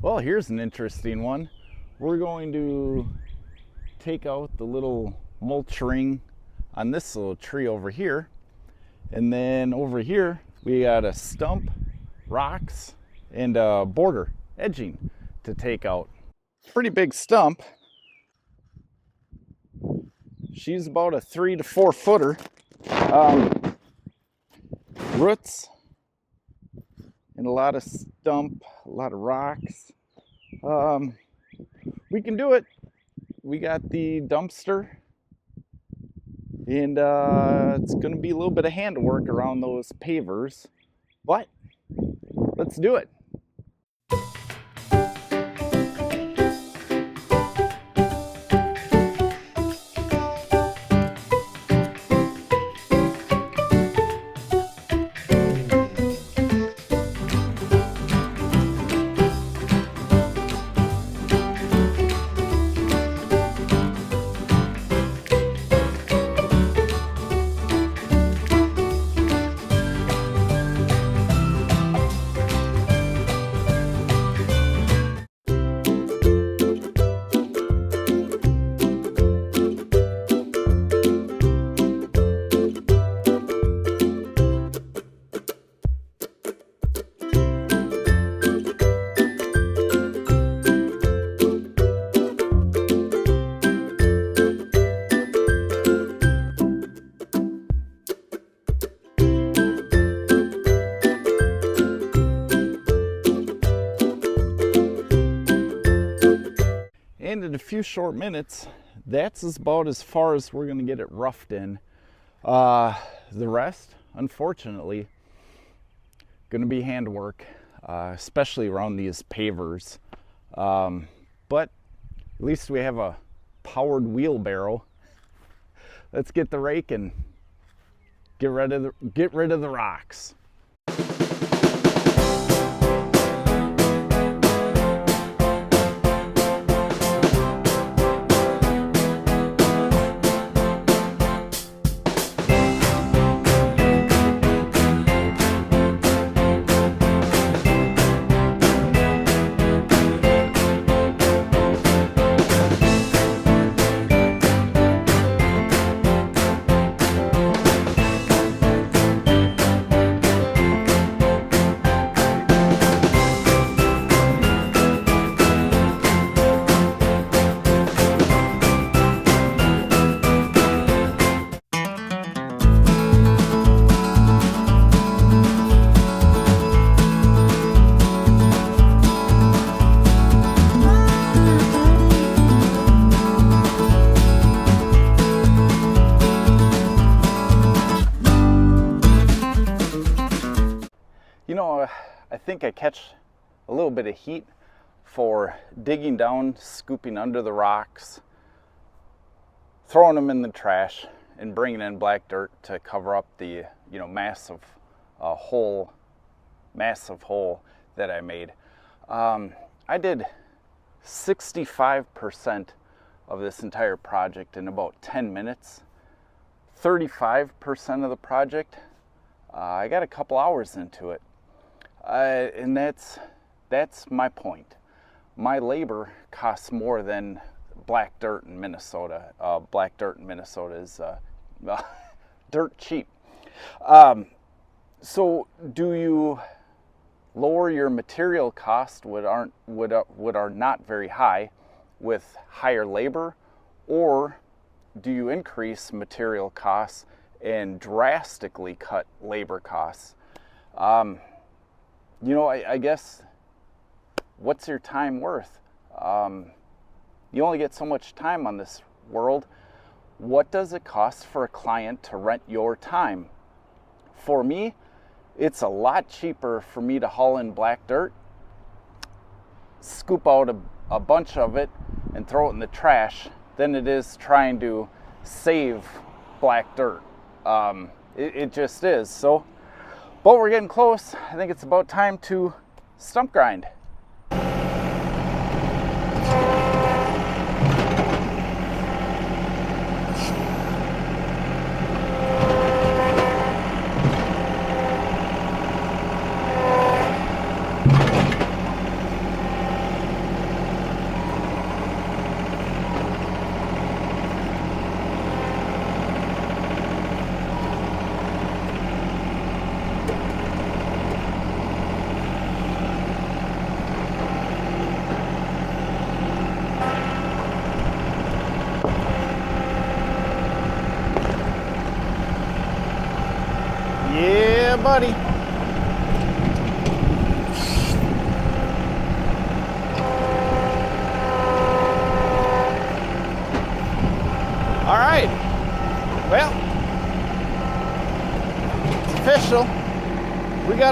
Well, here's an interesting one. We're going to take out the little mulch ring on this little tree over here. And then over here, we got a stump, rocks, and a border edging to take out. Pretty big stump. She's about a 3 to 4 footer. Roots and a lot of stump, a lot of rocks. We can do it. We got the dumpster, and it's going to be a little bit of handwork around those pavers, but let's do it. And in a few short minutes, that's about as far as we're going to get it roughed in. The rest, unfortunately, going to be handwork, especially around these pavers. But at least we have a powered wheelbarrow. Let's get the rake and get rid of the rocks. You know, I think I catch a little bit of heat for digging down, scooping under the rocks, throwing them in the trash, and bringing in black dirt to cover up the, massive hole that I made. I did 65% of this entire project in about 10 minutes. 35% of the project, I got a couple hours into it. And that's my point. My labor costs more than black dirt in Minnesota. Black dirt in Minnesota is dirt cheap. So do you lower your material cost, what are not very high, with higher labor, or do you increase material costs and drastically cut labor costs? I guess, what's your time worth? You only get so much time on this world. What does it cost for a client to rent your time? For me, it's a lot cheaper for me to haul in black dirt, scoop out a bunch of it, and throw it in the trash than it is trying to save black dirt. It just is. So, but we're getting close. I think it's about time to stump grind.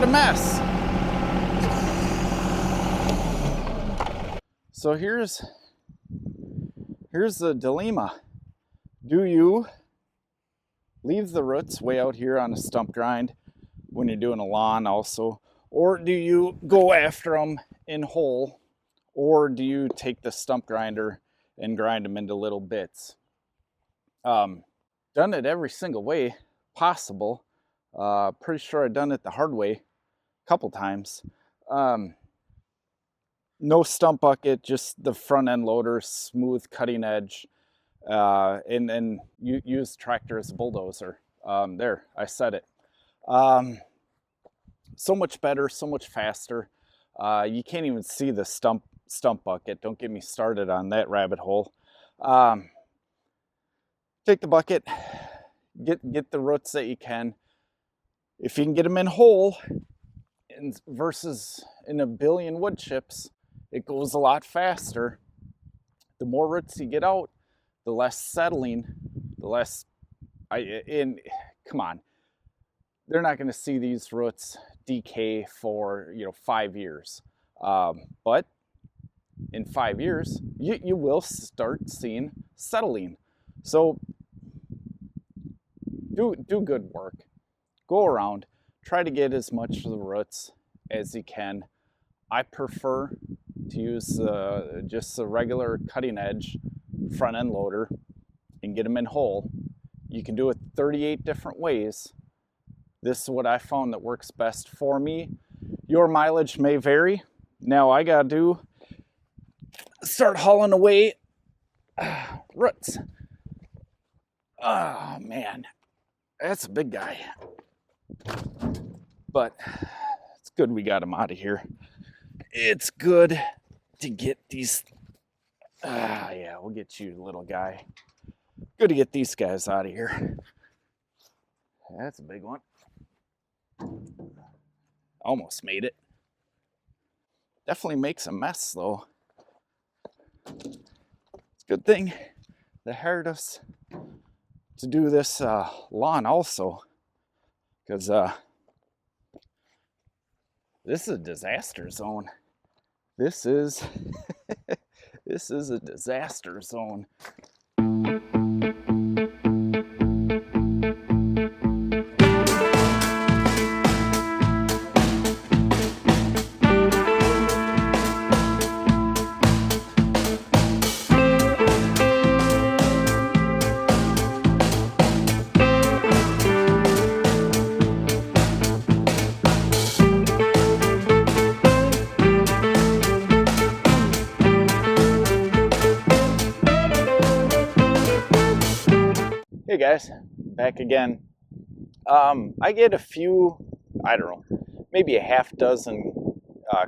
got a mess. So here's the dilemma. Do you leave the roots way out here on a stump grind when you're doing a lawn also, or do you go after them in whole, or do you take the stump grinder and grind them into little bits? Done it every single way possible. Pretty sure I've done it the hard way a couple times. No stump bucket, just the front end loader, smooth cutting edge, and you use tractor as a bulldozer. There, I said it. So much better, so much faster. You can't even see the stump bucket. Don't get me started on that rabbit hole. Take the bucket, get the roots that you can. If you can get them in whole, versus in a billion wood chips, it goes a lot faster. The more roots you get out, the less settling, the less. Come on, they're not going to see these roots decay for 5 years, but in 5 years you will start seeing settling. So do good work. Go around, try to get as much of the roots as you can. I prefer to use just the regular cutting edge front end loader and get them in whole. You can do it 38 different ways. This is what I found that works best for me. Your mileage may vary. Now I gotta start hauling away roots. Oh man, that's a big guy. But it's good we got him out of here. It's good to get these. Yeah, we'll get you, little guy. Good to get these guys out of here. That's a big one. Almost made it. Definitely makes a mess though. It's a good thing they hired us to do this lawn also, because this is a disaster zone. This is this is a disaster zone. Hey guys, back again. I get a few, I don't know, maybe a half dozen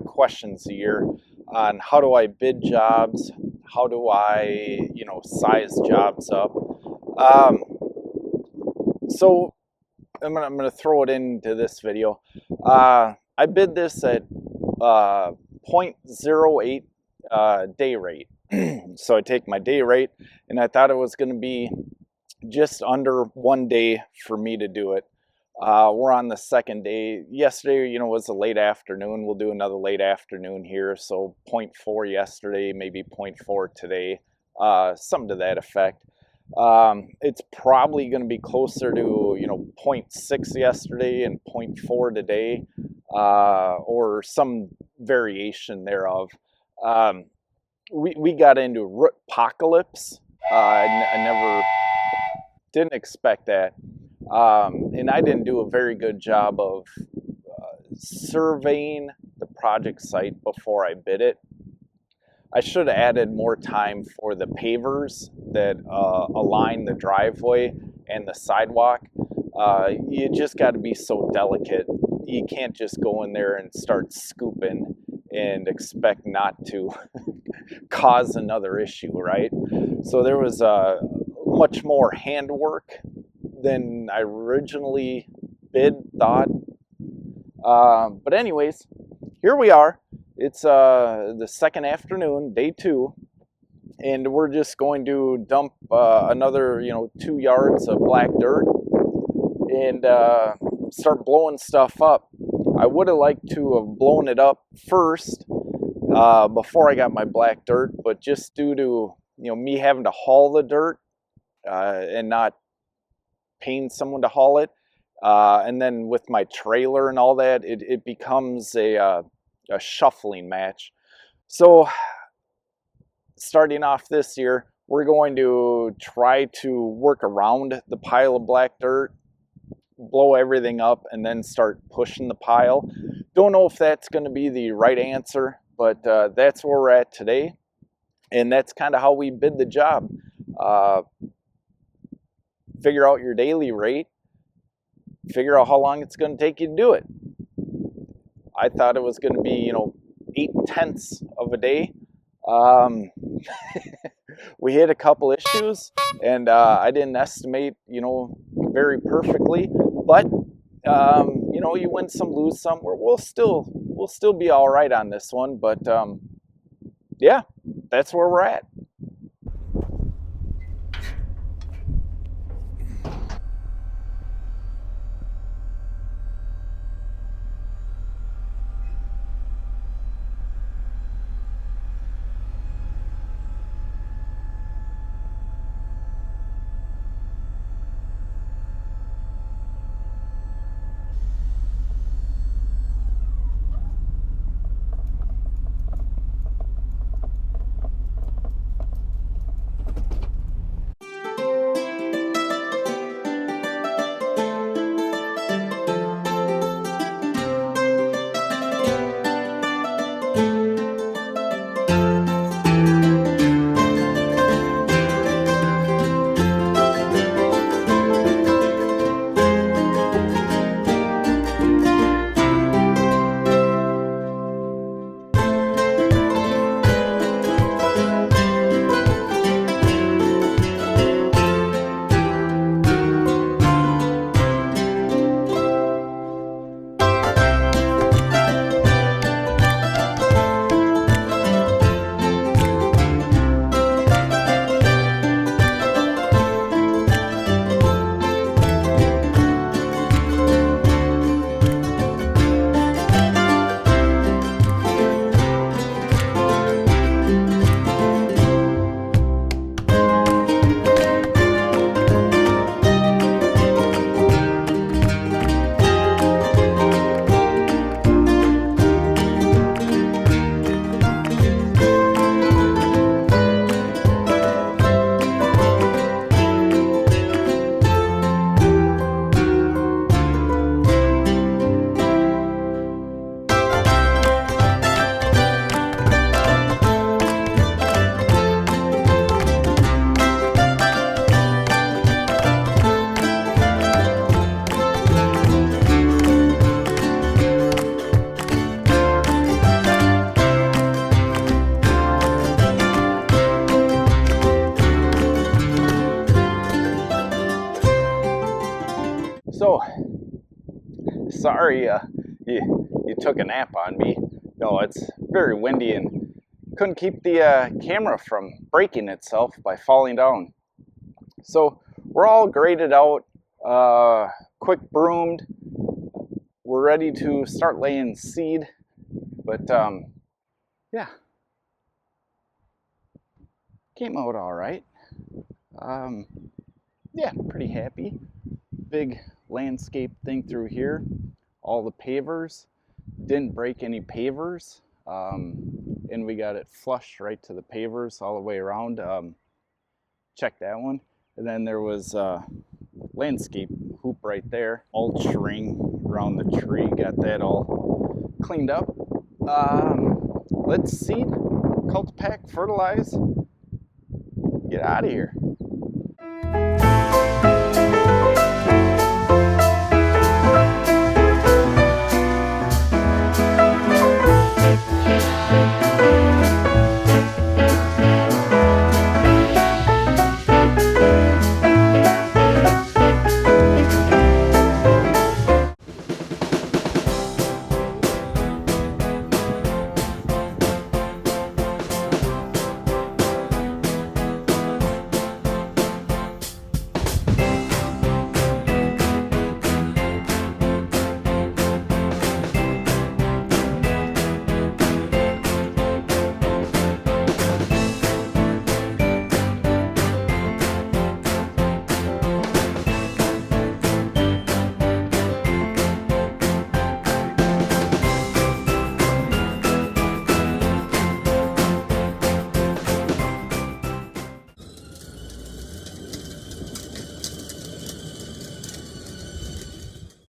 questions a year on how do I bid jobs, how do I, size jobs up. So I'm gonna throw it into this video. I bid this at 0.08 day rate. So I take my day rate, and I thought it was going to be just under 1 day for me to do it. We're on the second day. Yesterday, was a late afternoon. We'll do another late afternoon here. So 0.4 yesterday, maybe 0.4 today, something to that effect. It's probably going to be closer to 0.6 yesterday and 0.4 today, or some variation thereof. We got into root apocalypse. I didn't expect that, and I didn't do a very good job of surveying the project site before I bid it. I should have added more time for the pavers that align the driveway and the sidewalk. You just got to be so delicate. You can't just go in there and start scooping and expect not to cause another issue, right? So there was much more handwork than I originally thought. But anyways, here we are. It's the second afternoon, day 2, and we're just going to dump another 2 yards of black dirt and start blowing stuff up. I would have liked to have blown it up first before I got my black dirt, but just due to me having to haul the dirt and not paying someone to haul it, and then with my trailer and all that, it becomes a shuffling match. So starting off this year, we're going to try to work around the pile of black dirt, blow everything up, and then start pushing the pile. Don't know if that's going to be the right answer, but that's where we're at today, and that's kind of how we bid the job. Figure out your daily rate, figure out how long it's going to take you to do it. I thought it was going to be 8/10 of a day. We hit a couple issues, and I didn't estimate very perfectly, but you win some, lose some. We'll still be all right on this one, but yeah, that's where we're at. So, sorry you took a nap on me. No, it's very windy and couldn't keep the camera from breaking itself by falling down. So we're all graded out, quick broomed. We're ready to start laying seed, but yeah, came out all right. Yeah, pretty happy. Big landscape thing through here. All the pavers, didn't break any pavers, and we got it flush right to the pavers all the way around. Check that one. And then there was a landscape hoop right there, mulch ring around the tree, got that all cleaned up. Let's seed, Cultipack, fertilize, get out of here.